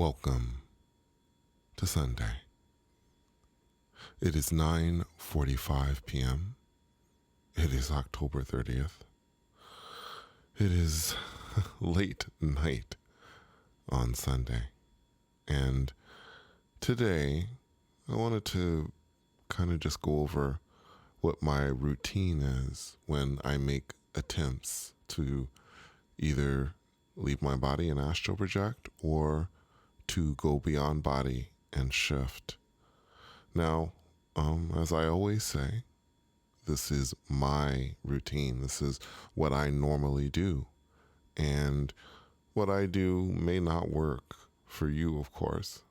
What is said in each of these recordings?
Welcome to Sunday. It is 9:45 p.m. It is October 30th. It is late night on Sunday. And today, I wanted to kind of just go over what my routine is when I make attempts to either leave my body and astral project or to go beyond body and shift. Now, as I always say, this is my routine. This is what I normally do. And what I do may not work for you, of course.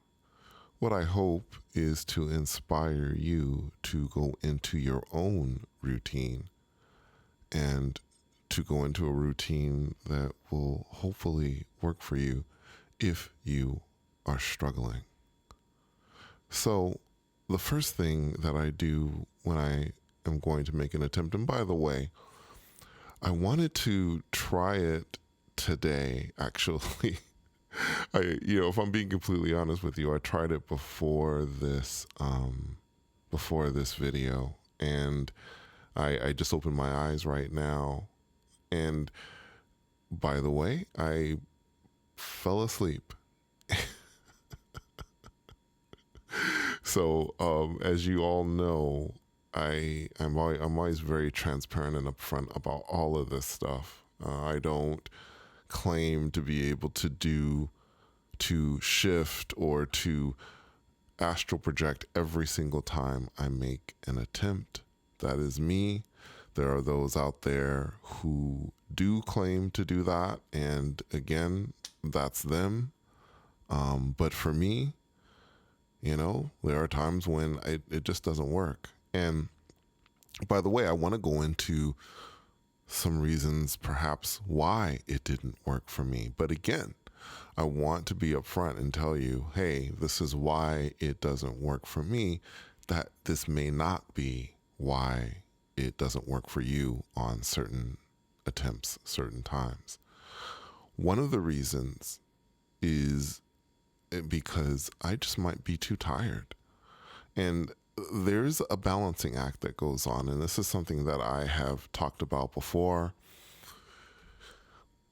What I hope is to inspire you to go into your own routine and to go into a routine that will hopefully work for you if you are struggling. So, the first thing that I do when I am going to make an attempt, and by the way, I wanted to try it today, actually. If I'm being completely honest with you, I tried it before this video, and I just opened my eyes right now, and by the way, I fell asleep. So, as you all know, I'm always very transparent and upfront about all of this stuff. I don't claim to be able to shift or to astral project every single time I make an attempt. That is me. There are those out there who do claim to do that, and again, that's them. But for me, there are times when it just doesn't work. And by the way, I want to go into some reasons perhaps why it didn't work for me. But again, I want to be upfront and tell you, hey, this is why it doesn't work for me, that this may not be why it doesn't work for you on certain attempts, certain times. One of the reasons is because I just might be too tired. And there's a balancing act that goes on, and this is something that I have talked about before.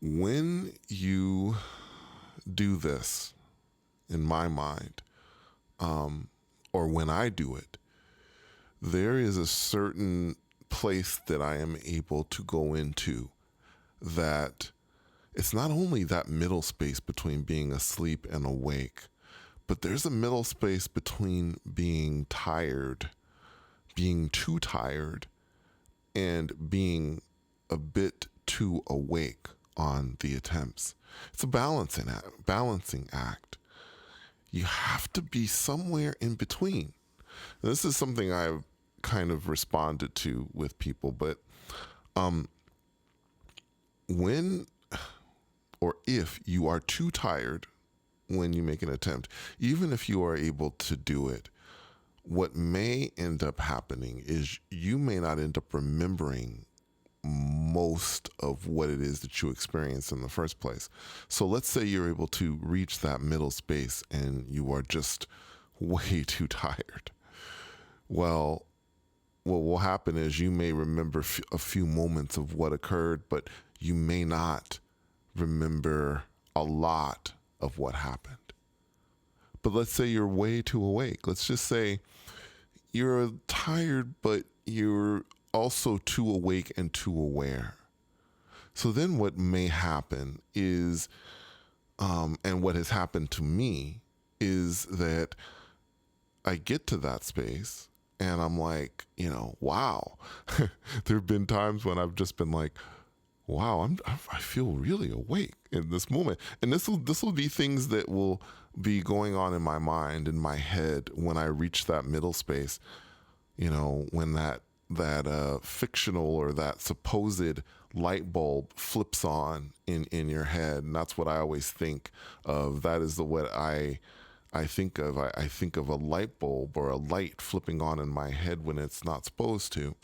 When you do this, in my mind, or when I do it, there is a certain place that I am able to go into that it's not only that middle space between being asleep and awake, but there's a middle space between being tired, being too tired, and being a bit too awake on the attempts. It's a balancing act. You have to be somewhere in between. This is something I've kind of responded to with people, but when or if you are too tired when you make an attempt, even if you are able to do it, what may end up happening is you may not end up remembering most of what it is that you experienced in the first place. So let's say you're able to reach that middle space and you are just way too tired. Well, what will happen is you may remember a few moments of what occurred, but you may not remember a lot of what happened. But let's say you're way too awake. Let's just say you're tired, but you're also too awake and too aware. So then what may happen is, and what has happened to me, is that I get to that space and I'm like, wow. There have been times when I've just been like, wow, I feel really awake in this moment. And this will be things that will be going on in my mind, in my head, when I reach that middle space. When that fictional or that supposed light bulb flips on in your head, and that's what I always think of. That is what I think of. I think of a light bulb or a light flipping on in my head when it's not supposed to.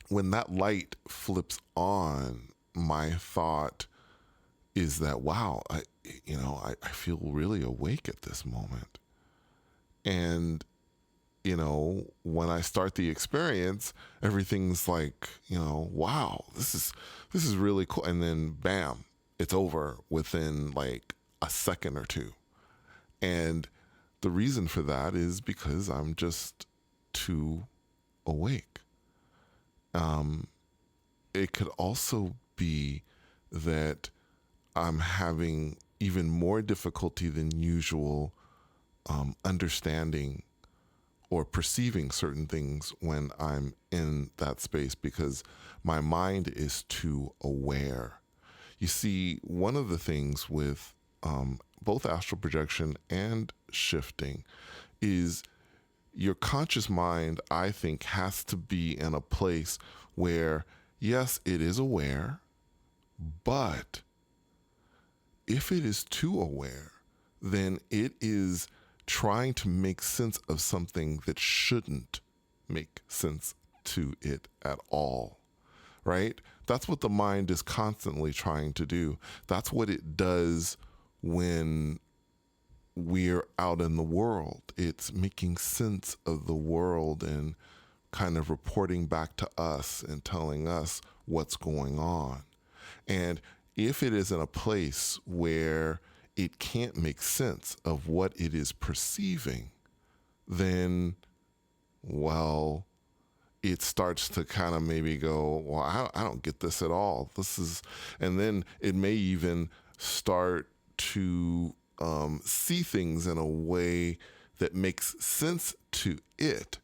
When that light flips on, my thought is that, wow, I feel really awake at this moment. And, when I start the experience, everything's like, wow, this is really cool. And then bam, it's over within like a second or two. And the reason for that is because I'm just too awake. Um, it could also be that I'm having even more difficulty than usual understanding or perceiving certain things when I'm in that space because my mind is too aware. You see, one of the things with both astral projection and shifting is your conscious mind, I think, has to be in a place where, yes, it is aware, but if it is too aware, then it is trying to make sense of something that shouldn't make sense to it at all, right? That's what the mind is constantly trying to do. That's what it does when we're out in the world. It's making sense of the world and kind of reporting back to us and telling us what's going on. And if it is in a place where it can't make sense of what it is perceiving, then, well, it starts to kind of maybe go, well, I don't get this at all. And then it may even start to see things in a way that makes sense to it.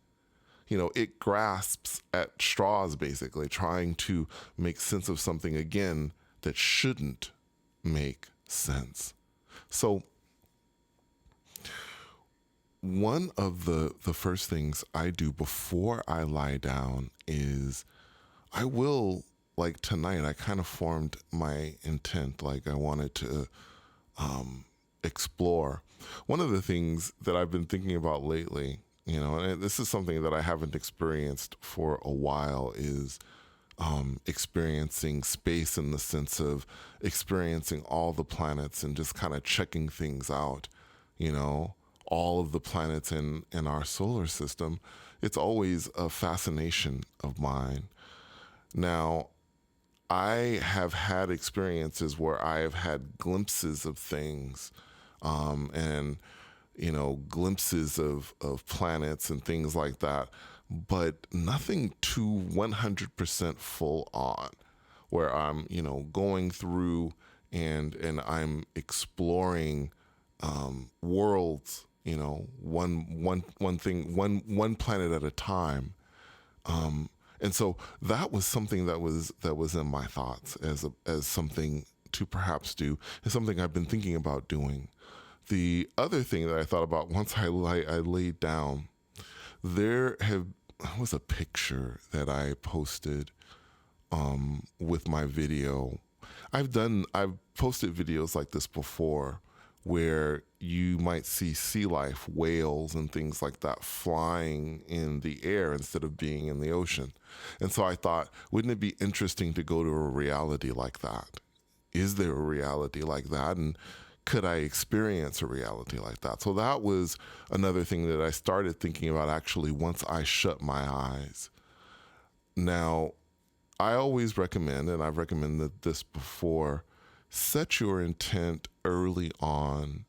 It grasps at straws, basically, trying to make sense of something again that shouldn't make sense. So, one of the first things I do before I lie down is I will, like tonight, I kind of formed my intent, like I wanted to explore. One of the things that I've been thinking about lately, and this is something that I haven't experienced for a while, is experiencing space in the sense of experiencing all the planets and just kind of checking things out, all of the planets in our solar system. It's always a fascination of mine. Now, I have had experiences where I have had glimpses of things and glimpses of planets and things like that, but nothing too 100% full on, where I'm going through and I'm exploring worlds, one planet at a time. And so that was something that was in my thoughts as something to perhaps do, and something I've been thinking about doing. The other thing that I thought about once I laid down, there was a picture that I posted with my video. I've posted videos like this before where you might see sea life, whales and things like that flying in the air instead of being in the ocean. And so I thought, wouldn't it be interesting to go to a reality like that? Is there a reality like that? And could I experience a reality like that? So that was another thing that I started thinking about actually once I shut my eyes. Now, I always recommend, and I've recommended this before, set your intent early on.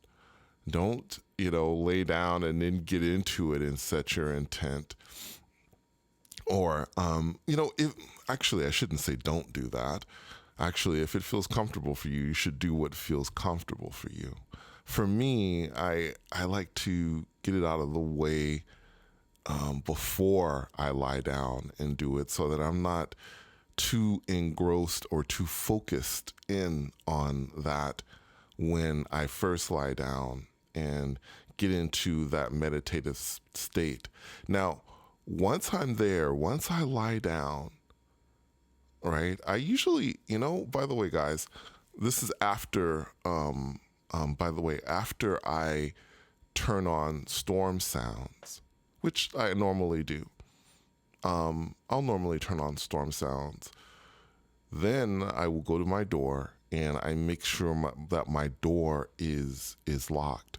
Don't, lay down and then get into it and set your intent. Or, if actually, I shouldn't say don't do that. Actually, if it feels comfortable for you, you should do what feels comfortable for you. For me, I like to get it out of the way before I lie down and do it so that I'm not too engrossed or too focused in on that when I first lie down and get into that meditative state. Now, once I'm there, once I lie down, right, I usually, by the way, guys, this is after, by the way, after I turn on storm sounds, which I normally do. I'll normally turn on storm sounds. Then I will go to my door and I make sure that my door is locked.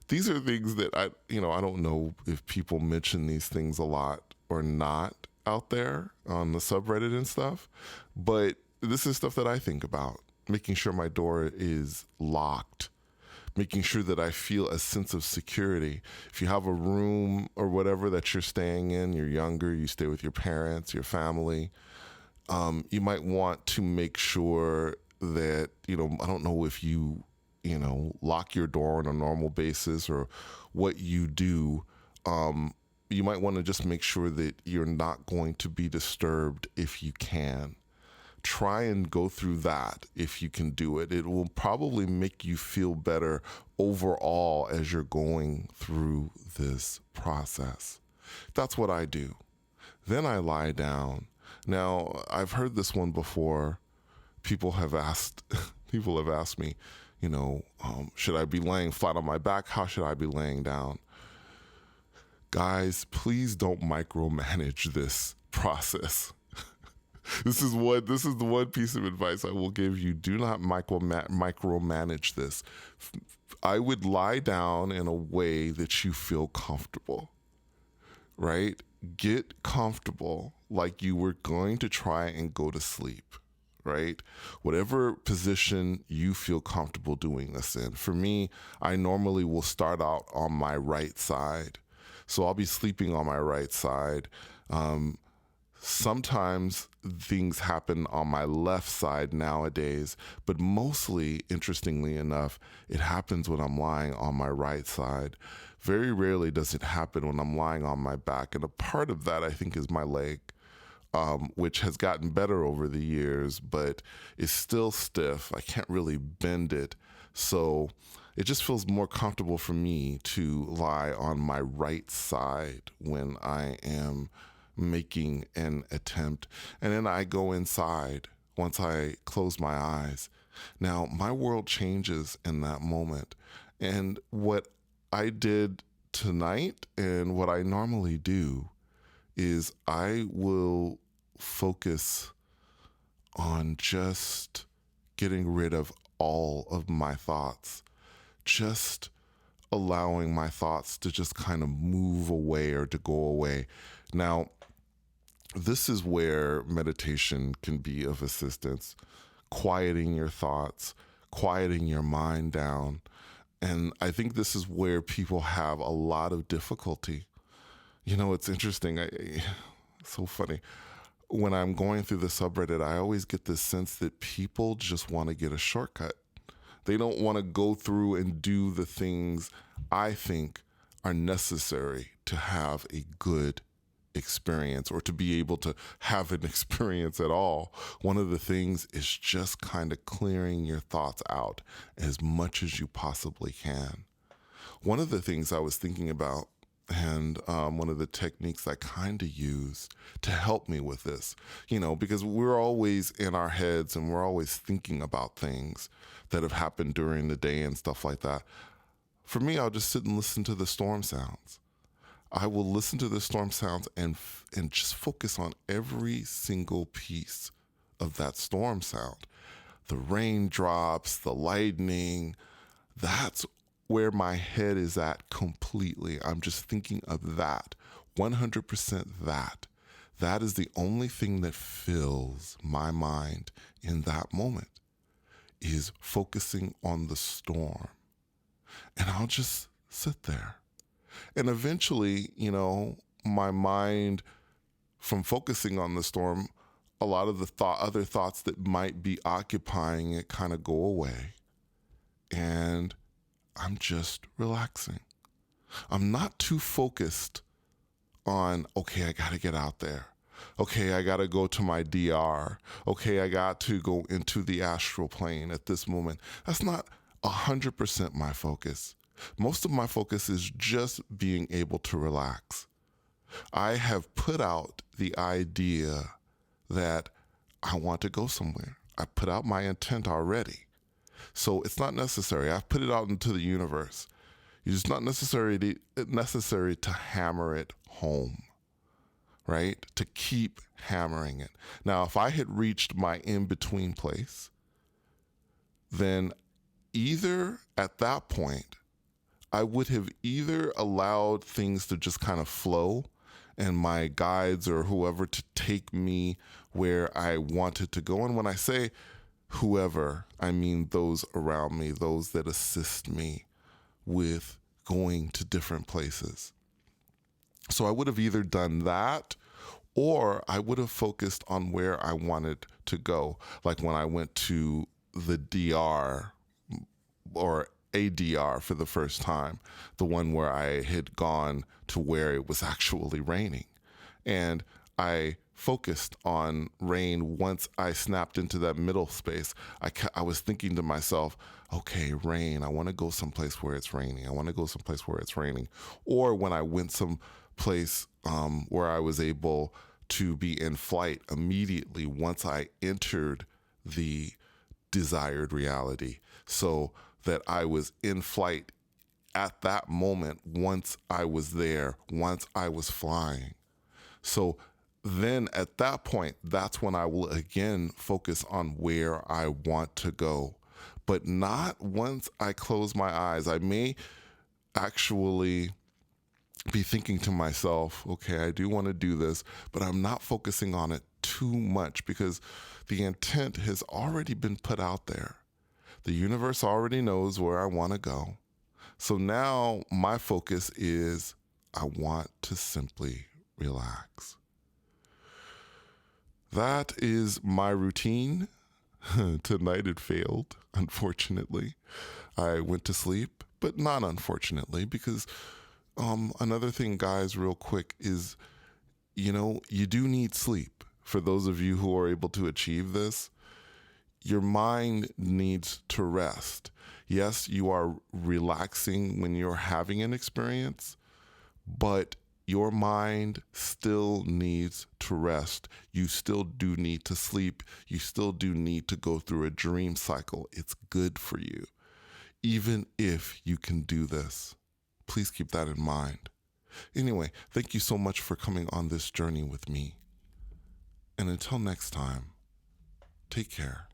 These are things that I don't know if people mention these things a lot or not out there on the subreddit and stuff, but this is stuff that I think about. Making sure my door is locked, making sure that I feel a sense of security. If you have a room or whatever that you're staying in, you're younger, you stay with your parents, your family, you might want to make sure that, I don't know if lock your door on a normal basis or what you do. You might want to just make sure that you're not going to be disturbed if you can. Try and go through that if you can do it. It will probably make you feel better overall as you're going through this process. That's what I do. Then I lie down. Now, I've heard this one before. People have asked me, should I be laying flat on my back? How should I be laying down? Guys, please don't micromanage this process. This is the one piece of advice I will give you. Do not micromanage this. I would lie down in a way that you feel comfortable, right? Get comfortable like you were going to try and go to sleep, right? Whatever position you feel comfortable doing this in. For me, I normally will start out on my right side. So I'll be sleeping on my right side. Sometimes things happen on my left side nowadays, but mostly, interestingly enough, it happens when I'm lying on my right side. Very rarely does it happen when I'm lying on my back. And a part of that, I think, is my leg, which has gotten better over the years, but is still stiff. I can't really bend it. So it just feels more comfortable for me to lie on my right side when I am making an attempt. And then I go inside once I close my eyes. Now, my world changes in that moment. And what I did tonight and what I normally do is I will focus on just getting rid of all of my thoughts, just allowing my thoughts to just kind of move away or to go away. Now, this is where meditation can be of assistance, quieting your thoughts, quieting your mind down. And I think this is where people have a lot of difficulty. It's interesting. So funny. When I'm going through the subreddit, I always get this sense that people just want to get a shortcut. They don't want to go through and do the things I think are necessary to have a good experience or to be able to have an experience at all. One of the things is just kind of clearing your thoughts out as much as you possibly can. One of the things I was thinking about, and one of the techniques I kind of use to help me with this, because we're always in our heads and we're always thinking about things that have happened during the day and stuff like that. For me, I'll just sit and listen to the storm sounds. I will listen to the storm sounds and just focus on every single piece of that storm sound. The raindrops, the lightning, that's where my head is at completely. I'm just thinking of that, 100% that. That is the only thing that fills my mind in that moment, is focusing on the storm. And I'll just sit there. And eventually, my mind, from focusing on the storm, a lot of the other thoughts that might be occupying it kind of go away. And I'm just relaxing. I'm not too focused on, okay, I got to get out there. Okay, I got to go to my DR. Okay, I got to go into the astral plane at this moment. That's not 100% my focus. Most of my focus is just being able to relax. I have put out the idea that I want to go somewhere. I put out my intent already. So it's not necessary. I've put it out into the universe. It's not necessary to hammer it home, right? To keep hammering it. Now, if I had reached my in-between place, then either at that point, I would have either allowed things to just kind of flow and my guides or whoever to take me where I wanted to go. And when I say whoever, I mean those around me, those that assist me with going to different places. So I would have either done that or I would have focused on where I wanted to go. Like when I went to the DR or ADR for the first time, the one where I had gone to where it was actually raining. And I focused on rain once I snapped into that middle space. I was thinking to myself, okay, rain, I want to go someplace where it's raining. I want to go someplace where it's raining. Or when I went someplace where I was able to be in flight immediately once I entered the desired reality. So that I was in flight at that moment once I was there, once I was flying. So then at that point, that's when I will again focus on where I want to go, but not once I close my eyes. I may actually be thinking to myself, okay, I do want to do this, but I'm not focusing on it too much because the intent has already been put out there. The universe already knows where I want to go. So now my focus is I want to simply relax. That is my routine. Tonight it failed, unfortunately. I went to sleep, but not unfortunately, because another thing, guys, real quick, is, you do need sleep. For those of you who are able to achieve this, your mind needs to rest. Yes, you are relaxing when you're having an experience, but your mind still needs to rest. You still do need to sleep. You still do need to go through a dream cycle. It's good for you, even if you can do this. Please keep that in mind. Anyway, thank you so much for coming on this journey with me. And until next time, take care.